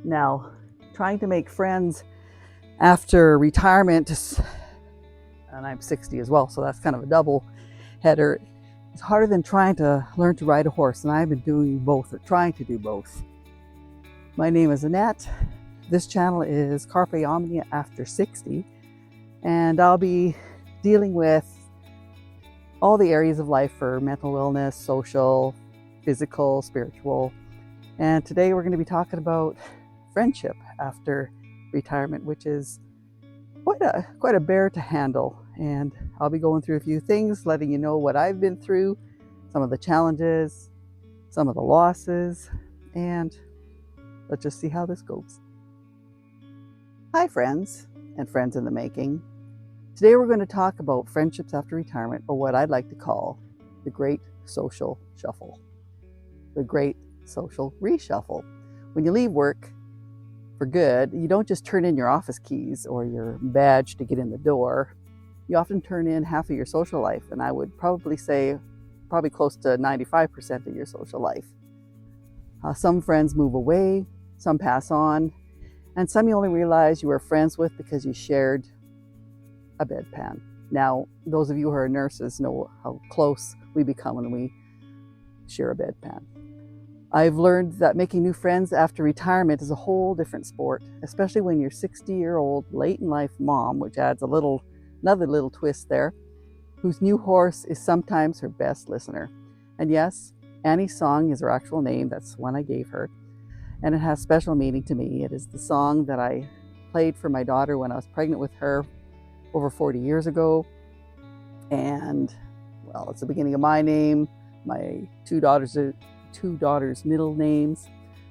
Now, trying to make friends after retirement, and I'm 60 as well, so that's kind of a double header. It's harder than trying to learn to ride a horse, and I've been doing both, or trying to do both. My name is Annette. This channel is Carpe Omnia after 60, and I'll be dealing with all the areas of life for mental illness, social, physical, spiritual. And today we're going to be talking about friendship after retirement, which is quite a bear to handle. And I'll be going through a few things, letting you know what I've been through, some of the challenges, some of the losses, and let's just see how this goes. Hi friends and friends in the making. Today we're going to talk about friendships after retirement, or what I'd like to call the great social shuffle, the great social reshuffle. When you leave work for good, you don't just turn in your office keys or your badge to get in the door. You often turn in half of your social life, and I would probably say close to 95% of your social life. Some friends move away, some pass on, and some you only realize you were friends with because you shared a bedpan. Now, those of you who are nurses know how close we become when we share a bedpan. I've learned that making new friends after retirement is a whole different sport, especially when you're 60-year-old late in life mom, which adds another little twist there, whose new horse is sometimes her best listener. And yes, Annie's song is her actual name. That's the one I gave her, and it has special meaning to me. It is the song that I played for my daughter when I was pregnant with her over 40 years ago. And well, it's the beginning of my name, my two daughters' middle names,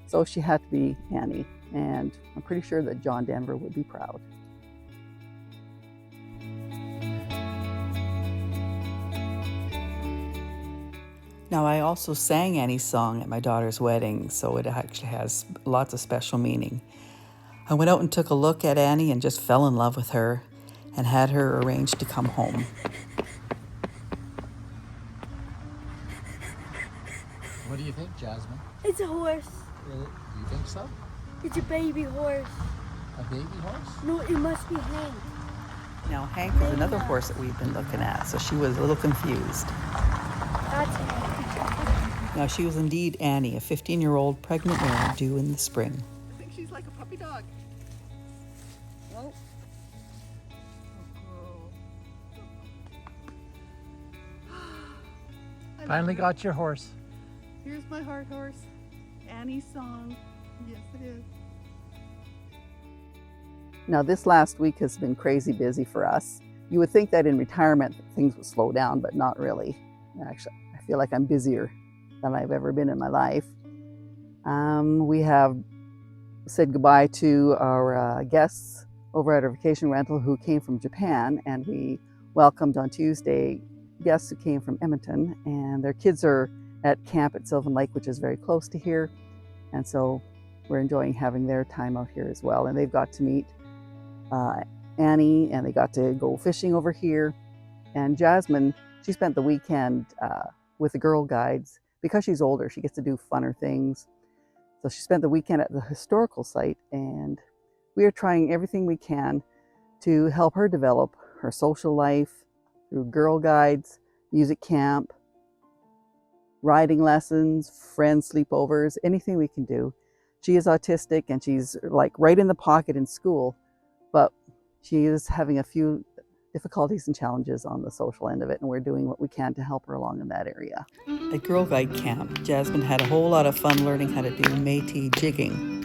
so she had to be Annie, and I'm pretty sure that John Denver would be proud. Now, I also sang Annie's song at my daughter's wedding, so it actually has lots of special meaning. I went out and took a look at Annie and just fell in love with her and had her arranged to come home. What do you think, Jasmine? It's a horse. You think so? It's a baby horse. A baby horse? No, it must be Hank. Now, Hank is another horse that we've been looking at, so she was a little confused. That's Hank. Now, she was indeed Annie, a 15-year-old pregnant mare due in the spring. I think she's like a puppy dog. Oh. Finally got your horse. Here's my heart horse, Annie's song. Yes, it is. Now, this last week has been crazy busy for us. You would think that in retirement things would slow down, but not really. Actually, I feel like I'm busier than I've ever been in my life. We have said goodbye to our guests over at our vacation rental who came from Japan, and we welcomed on Tuesday guests who came from Edmonton, and their kids are at camp at Sylvan Lake, which is very close to here, and so we're enjoying having their time out here as well. And they've got to meet Annie, and they got to go fishing over here. And Jasmine, she spent the weekend with the Girl Guides. Because she's older, she gets to do funner things. So she spent the weekend at the historical site, and we are trying everything we can to help her develop her social life through Girl Guides, music camp, riding lessons, friend sleepovers, anything we can do. She is autistic, and she's like right in the pocket in school, but she is having a few difficulties and challenges on the social end of it, and we're doing what we can to help her along in that area. At Girl Guide Camp, Jasmine had a whole lot of fun learning how to do Métis jigging.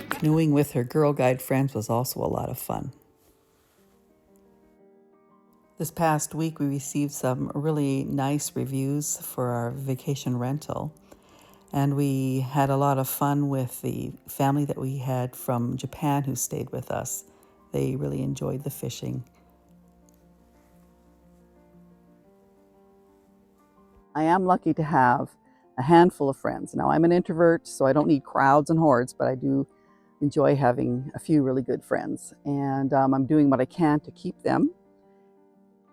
Canoeing with her Girl Guide friends was also a lot of fun. This past week, we received some really nice reviews for our vacation rental. And we had a lot of fun with the family that we had from Japan who stayed with us. They really enjoyed the fishing. I am lucky to have a handful of friends. Now, I'm an introvert, so I don't need crowds and hordes, but I do enjoy having a few really good friends. And I'm doing what I can to keep them.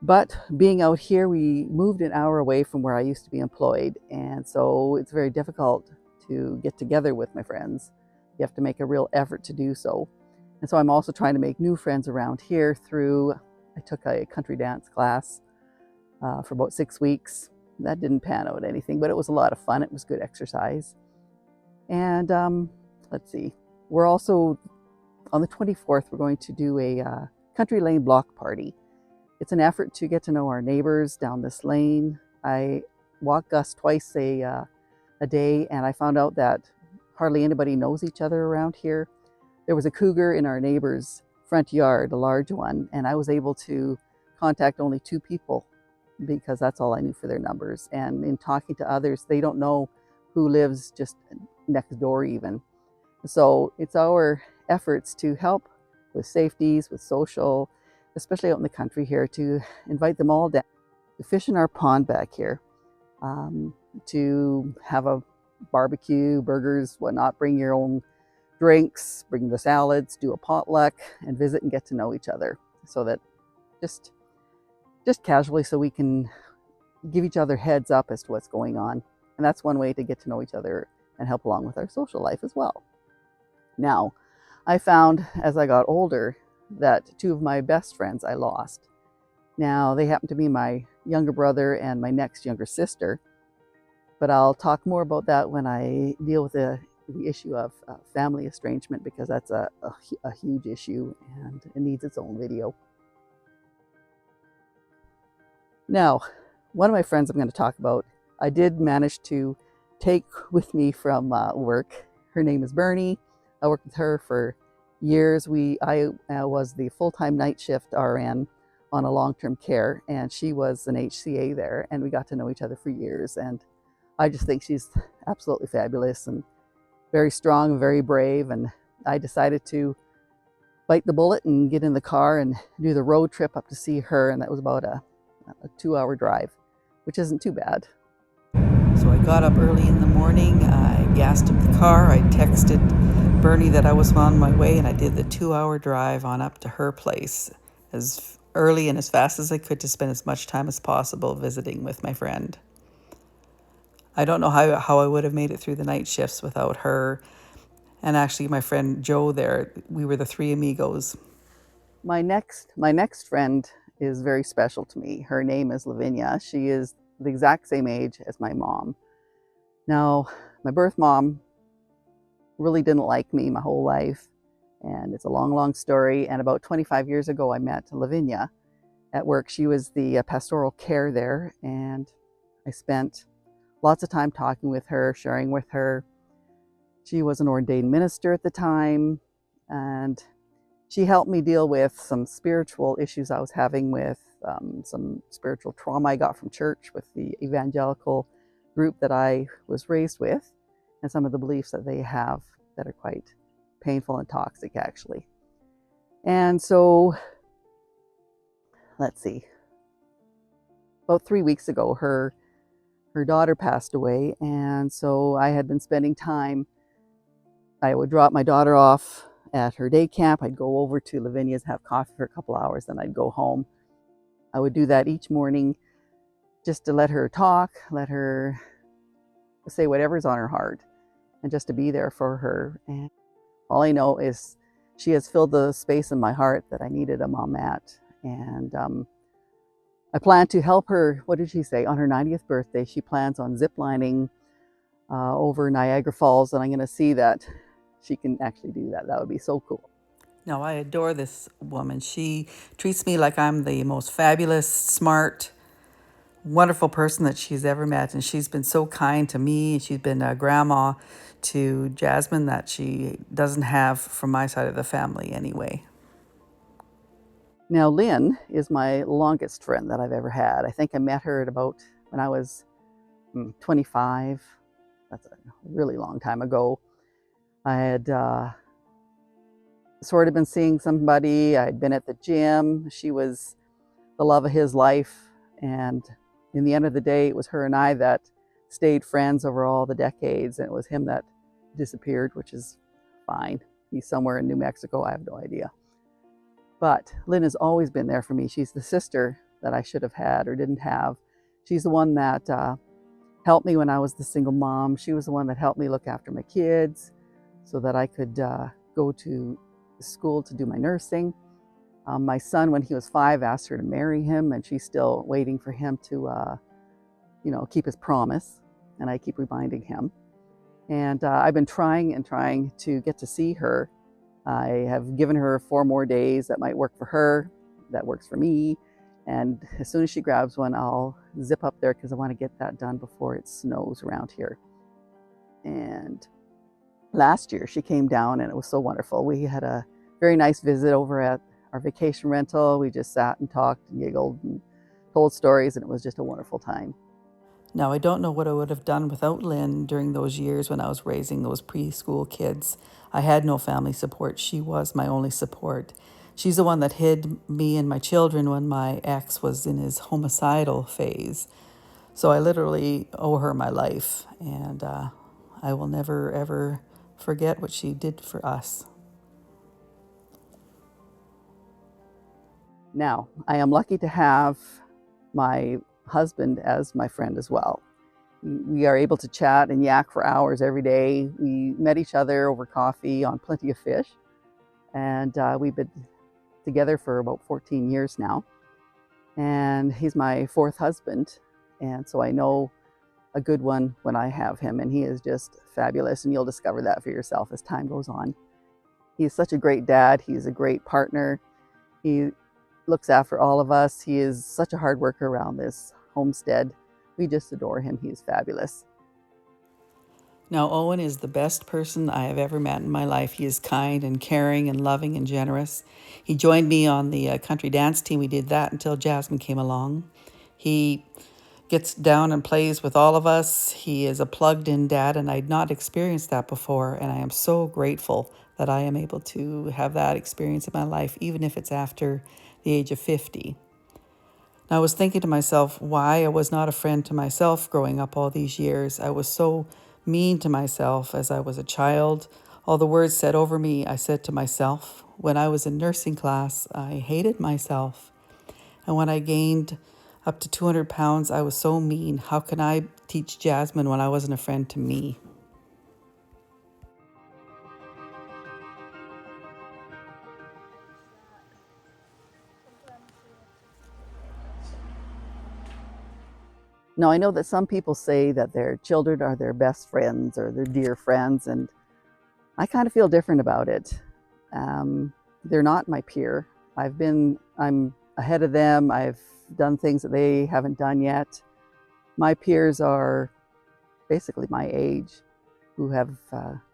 But being out here, we moved an hour away from where I used to be employed. And so it's very difficult to get together with my friends. You have to make a real effort to do so. And so I'm also trying to make new friends around here through, I took a country dance class for about 6 weeks. That didn't pan out anything, but it was a lot of fun. It was good exercise. And let's see, we're also, on the 24th, we're going to do a country lane block party. It's an effort to get to know our neighbors down this lane. I walk Gus twice a day, and I found out that hardly anybody knows each other around here. There was a cougar in our neighbor's front yard, a large one, and I was able to contact only 2 people because that's all I knew for their numbers. And in talking to others, they don't know who lives just next door even. So it's our efforts to help with safeties, with social, especially out in the country here, to invite them all down to fish in our pond back here, to have a barbecue, burgers, whatnot, bring your own drinks, bring the salads, do a potluck, and visit and get to know each other. So that just casually, so we can give each other heads up as to what's going on. And that's one way to get to know each other and help along with our social life as well. Now, I found as I got older that 2 of my best friends I lost. Now, they happen to be my younger brother and my next younger sister, but I'll talk more about that when I deal with the issue of family estrangement, because that's a huge issue and it needs its own video. Now, one of my friends I'm going to talk about, I did manage to take with me from work. Her name is Bernie. I worked with her for years. I was the full-time night shift RN on a long-term care, and she was an HCA there, and we got to know each other for years. And I just think she's absolutely fabulous and very strong, very brave. And I decided to bite the bullet and get in the car and do the road trip up to see her, and that was about a 2-hour drive, which isn't too bad. So I got up early in the morning, I gassed up the car, I texted Bernie that I was on my way, and I did the 2-hour drive on up to her place as early and as fast as I could to spend as much time as possible visiting with my friend. I don't know how I would have made it through the night shifts without her. And actually my friend Joe there, we were the 3 amigos. My next friend is very special to me. Her name is Lavinia. She is the exact same age as my mom. Now, my birth mom really didn't like me my whole life, and it's a long, long story. And about 25 years ago, I met Lavinia at work. She was the pastoral care there, and I spent lots of time talking with her, sharing with her. She was an ordained minister at the time, and she helped me deal with some spiritual issues I was having with some spiritual trauma I got from church with the evangelical group that I was raised with, and some of the beliefs that they have that are quite painful and toxic, actually. And so, let's see, about 3 weeks ago, her daughter passed away, and so I had been spending time. I would drop my daughter off at her day camp. I'd go over to Lavinia's, have coffee for a couple hours, then I'd go home. I would do that each morning just to let her talk, let her say whatever's on her heart, and just to be there for her. And all I know is she has filled the space in my heart that I needed a mom at. And I plan to help her. What did she say? On her 90th birthday, she plans on ziplining over Niagara Falls, and I'm going to see that she can actually do that. That would be so cool. No, I adore this woman. She treats me like I'm the most fabulous, smart, wonderful person that she's ever met. And she's been so kind to me. She's been a grandma to Jasmine that she doesn't have from my side of the family anyway. Now, Lynn is my longest friend that I've ever had. I think I met her at about when I was 25. that's a really long time ago. I had sort of been seeing somebody. I'd been at the gym. She was the love of his life. And in the end of the day, it was her and I that stayed friends over all the decades. And it was him that disappeared, which is fine. He's somewhere in New Mexico. I have no idea. But Lynn has always been there for me. She's the sister that I should have had or didn't have. She's the one that helped me when I was the single mom. She was the one that helped me look after my kids so that I could go to school to do my nursing. My son, when he was 5, asked her to marry him, and she's still waiting for him to, keep his promise. And I keep reminding him. And I've been trying and trying to get to see her. I have given her 4 more days that might work for her, that works for me. And as soon as she grabs one, I'll zip up there because I want to get that done before it snows around here. And last year she came down and it was so wonderful. We had a very nice visit over at our vacation rental. We just sat and talked and giggled and told stories, and it was just a wonderful time. Now, I don't know what I would have done without Lynn during those years when I was raising those preschool kids. I had no family support. She was my only support. She's the one that hid me and my children when my ex was in his homicidal phase. So I literally owe her my life, and I will never, ever forget what she did for us. Now, I am lucky to have my husband as my friend as well. We are able to chat and yak for hours every day. We met each other over coffee on Plenty of Fish, and we've been together for about 14 years now. And he's my 4th husband, and so I know a good one when I have him, and he is just fabulous, and you'll discover that for yourself as time goes on. He's such a great dad. He's a great partner. He looks after all of us. He is such a hard worker around this homestead. We just adore him. He is fabulous. Now, Owen is the best person I have ever met in my life. He is kind and caring and loving and generous. He joined me on the country dance team. We did that until Jasmine came along. He gets down and plays with all of us. He is a plugged-in dad, and I'd not experienced that before, and I am so grateful that I am able to have that experience in my life, even if it's after the age of 50. Now, I was thinking to myself why I was not a friend to myself growing up all these years. I was so mean to myself as I was a child. All the words said over me, I said to myself. When I was in nursing class, I hated myself. And when I gained up to 200 pounds, I was so mean. How can I teach Jasmine when I wasn't a friend to me? Now, I know that some people say that their children are their best friends or their dear friends, and I kind of feel different about it. They're not my peer. I'm ahead of them. I've done things that they haven't done yet. My peers are basically my age, who have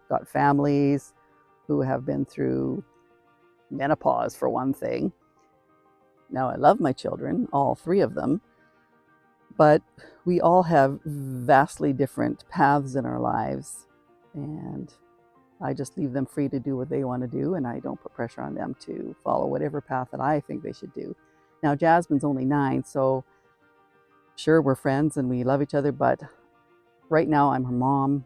got families, who have been through menopause, for one thing. Now, I love my children, all 3 of them, but we all have vastly different paths in our lives, and I just leave them free to do what they want to do, and I don't put pressure on them to follow whatever path that I think they should do. Now, Jasmine's only 9, so sure, we're friends and we love each other, but right now I'm her mom.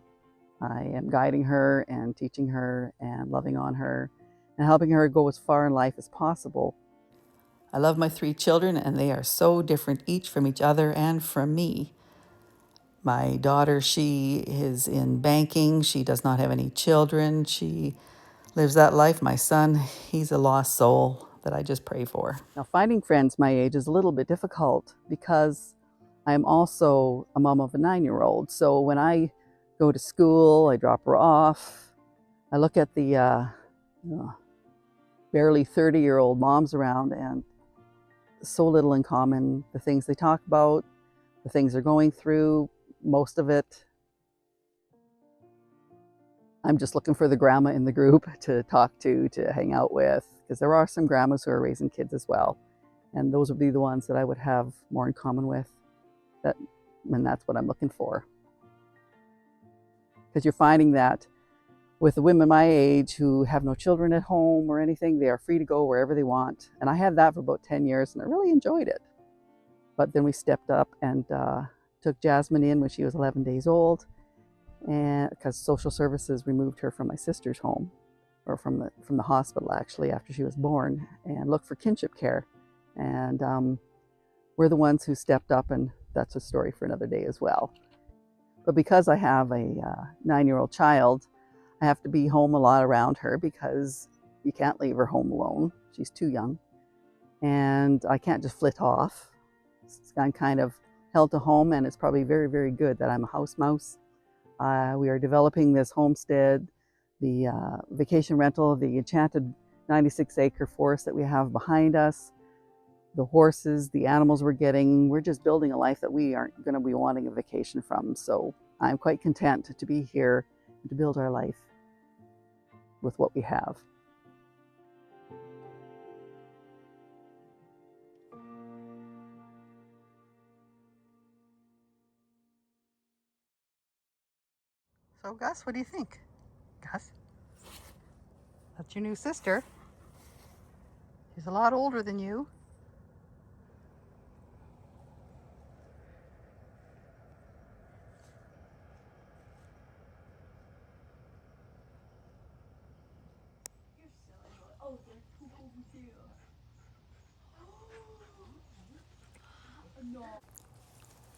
I am guiding her and teaching her and loving on her and helping her go as far in life as possible. I love my 3 children, and they are so different each from each other and from me. My daughter, she is in banking. She does not have any children. She lives that life. My son, he's a lost soul that I just pray for. Now, finding friends my age is a little bit difficult because I'm also a mom of a 9-year-old. So when I go to school, I drop her off. I look at the barely 30-year-old moms around, and so little in common. The things they talk about, the things they're going through, most of it, I'm just looking for the grandma in the group to talk to hang out with, because there are some grandmas who are raising kids as well. And those would be the ones that I would have more in common with, and that's what I'm looking for. because you're finding that with the women my age who have no children at home or anything, they are free to go wherever they want. And I had that for about 10 years and I really enjoyed it. But then we stepped up and took Jasmine in when she was 11 days old, and because social services removed her from my sister's home, or from the hospital actually after she was born, and looked for kinship care. And we're the ones who stepped up, and that's a story for another day as well. But because I have a 9-year-old child, I have to be home a lot around her because you can't leave her home alone. She's too young. And I can't just flit off. I'm kind of held to home, and it's probably very, very good that I'm a house mouse. We are developing this homestead, the vacation rental, the enchanted 96-acre forest that we have behind us, the horses, the animals we're getting. We're just building a life that we aren't going to be wanting a vacation from. So I'm quite content to be here and to build our life with what we have. So Gus, what do you think? Gus? That's your new sister. She's a lot older than you.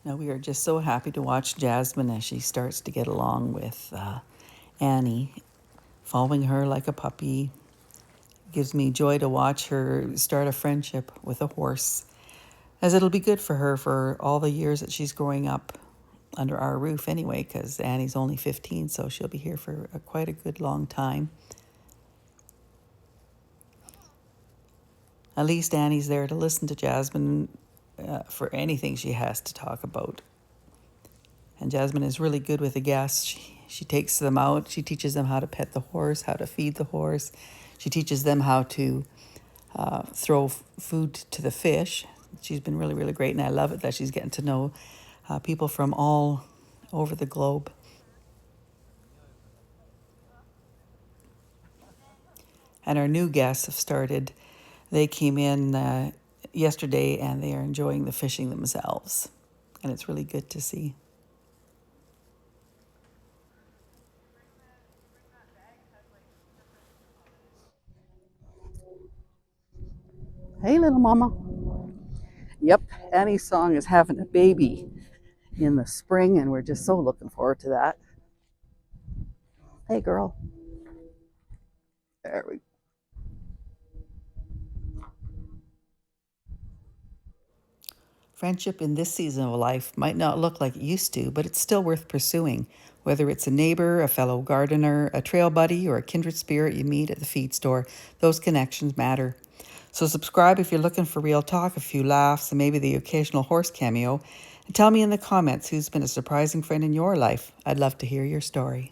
Now we are just so happy to watch Jasmine as she starts to get along with Annie, following her like a puppy. It gives me joy to watch her start a friendship with a horse, as it'll be good for her for all the years that she's growing up under our roof anyway, because Annie's only 15, so she'll be here for quite a good long time. At least Annie's there to listen to Jasmine for anything she has to talk about. And Jasmine is really good with the guests. She takes them out. She teaches them how to pet the horse, how to feed the horse. She teaches them how to throw food to the fish. She's been really, really great, and I love it that she's getting to know people from all over the globe. And our new guests have started. They came in yesterday, and they are enjoying the fishing themselves. And it's really good to see. Hey, little mama. Yep, Annie's song is having a baby in the spring, and we're just so looking forward to that. Hey, girl. There we go. Friendship in this season of life might not look like it used to, but it's still worth pursuing. Whether it's a neighbor, a fellow gardener, a trail buddy, or a kindred spirit you meet at the feed store, those connections matter. So subscribe if you're looking for real talk, a few laughs, and maybe the occasional horse cameo. And tell me in the comments who's been a surprising friend in your life. I'd love to hear your story.